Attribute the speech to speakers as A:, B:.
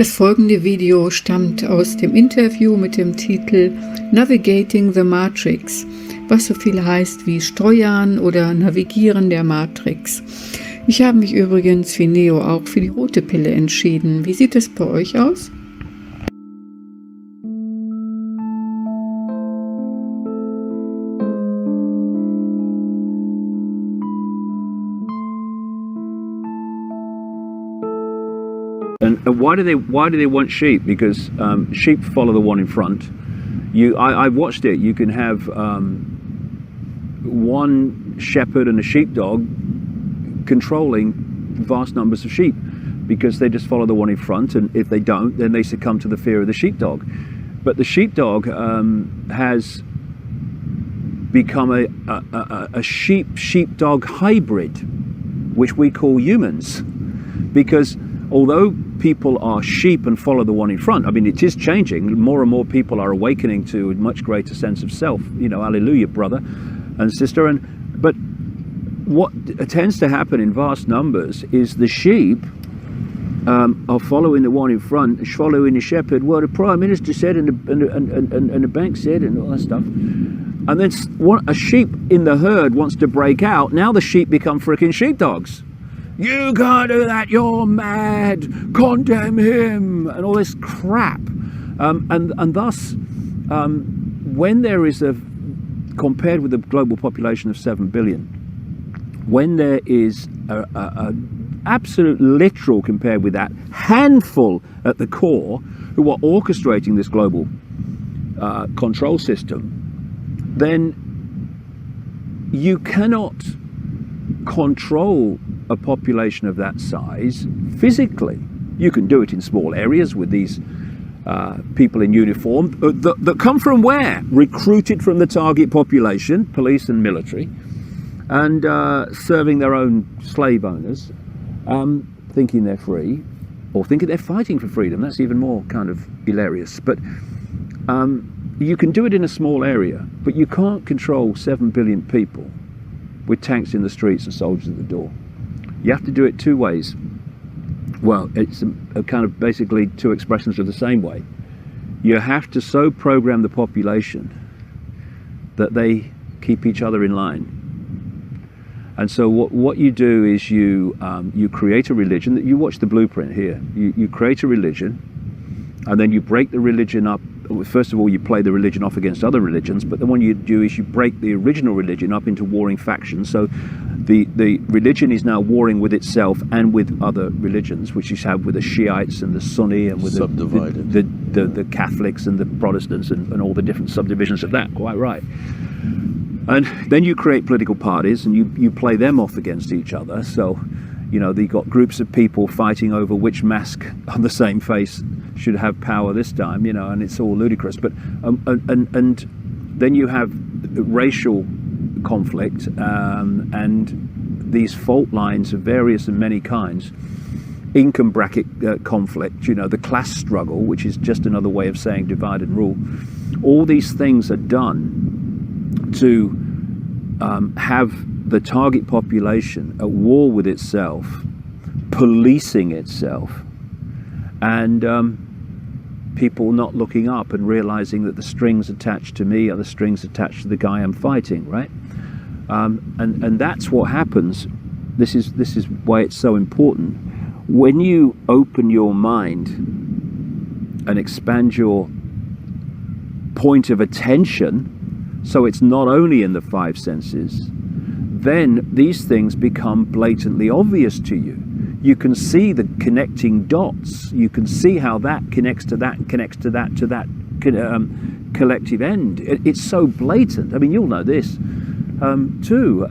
A: Das folgende Video stammt aus dem Interview mit dem Titel Navigating the Matrix, was so viel heißt wie Steuern oder Navigieren der Matrix. Ich habe mich übrigens wie Neo auch für die rote Pille entschieden. Wie sieht es bei euch aus?
B: And why do they want sheep? Because sheep follow the one in front. I've watched it. You can have one shepherd and a sheepdog controlling vast numbers of sheep because they just follow the one in front, and if they don't, then they succumb to the fear of the sheepdog. But the sheepdog has become a sheep-dog hybrid, which we call humans, because although people are sheep and follow the one in front, I mean, it is changing. More and more people are awakening to a much greater sense of self. You know, hallelujah, brother and sister. But what tends to happen in vast numbers is the sheep are following the one in front, following the shepherd. Well, the Prime Minister said, and the bank said, and all that stuff. And then a sheep in the herd wants to break out. Now the sheep become freaking sheepdogs. You can't do that, you're mad, condemn him, and all this crap. And thus, when there is compared with the global population of 7 billion, when there is a absolute literal, compared with that, handful at the core who are orchestrating this global control system, then you cannot control a population of that size physically. You can do it in small areas with these people in uniform that come from where? Recruited from the target population, police and military, and serving their own slave owners, thinking they're free, or thinking they're fighting for freedom. That's even more kind of hilarious. But you can do it in a small area, but you can't control 7 billion people with tanks in the streets and soldiers at the door. You have to do it two ways. Well, it's a kind of basically two expressions of the same way. You have to so program the population that they keep each other in line. And so what you do is you create a religion. That you watch the blueprint here. You create a religion, and then you break the religion up. First of all, you play the religion off against other religions, but then what you do is you break the original religion up into warring factions. So the religion is now warring with itself and with other religions, which you have with the Shiites and the Sunni and with the Catholics and the Protestants and all the different subdivisions of that. Quite right. And then you create political parties and you play them off against each other. So, you know, you've got groups of people fighting over which mask on the same face should have power this time, you know, and it's all ludicrous. But and then you have racial conflict and these fault lines of various and many kinds, income bracket conflict, you know, the class struggle, which is just another way of saying divide and rule. All these things are done to have the target population at war with itself, policing itself, and people not looking up and realizing that the strings attached to me are the strings attached to the guy I'm fighting, right? And that's what happens. This is why it's so important. When you open your mind and expand your point of attention, so it's not only in the five senses, then these things become blatantly obvious to you. You can see the connecting dots. You can see how that connects to that, connects to that collective end. It's so blatant. I mean, you'll know this too.